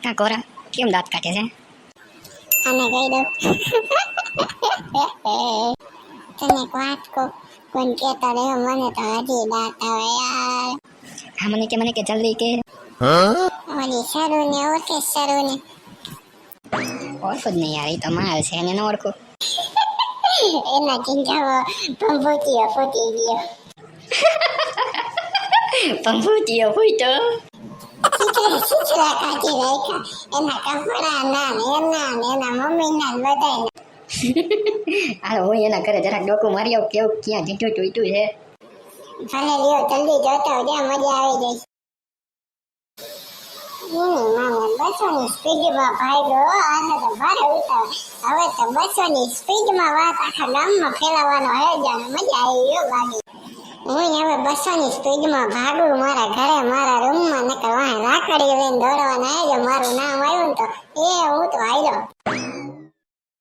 કા કોરા કેમ દાંત કાઢે છે? આને કહી દઉં. તને એક વાત કહું, કોણ કહેતા રહ્યો મને તો હજી દાંત આવે યાર. હા મને કે જલ્દી કે. ઓલી સરુને ઓળખે સરુને? ઓળખું જ નહીં યાર, ઈ તો માલ છે એને ન ઓળખું. એના ચિંતામાં ભંભૂતિઓ ફૂટી ગયો. પંભૂતિયો ફૂટો. છીછરા કાઢી રાખ્યા. એના કપડા ના ને એના મમ્મીના ને બધાયના. હાલો હું એના ઘરે જરાક ડોકું મારી આવું કેવું ક્યાં જીઠું ટૂટ્યું છે. ભલે લ્યો જલ્દી જોતા હોય મજા આવી જઈશ. માને 200 ની સ્પીડમાં ભાગ્યો. આને તો ભારે ઉતાર. હવે તો 200 ની સ્પીડમાં વાત આખા ગામમાં ફેલાવાનો હે જાણે મજા આવી ગયો બાકી. હું હવે 200 ની સ્પીડમાં ભાગું મારા ઘરે મારા રૂમમાં નકર વાહ રાખડી લઈને દોડવાના હે. જો મારું નામ આવ્યું ને તો હું તો આયલો.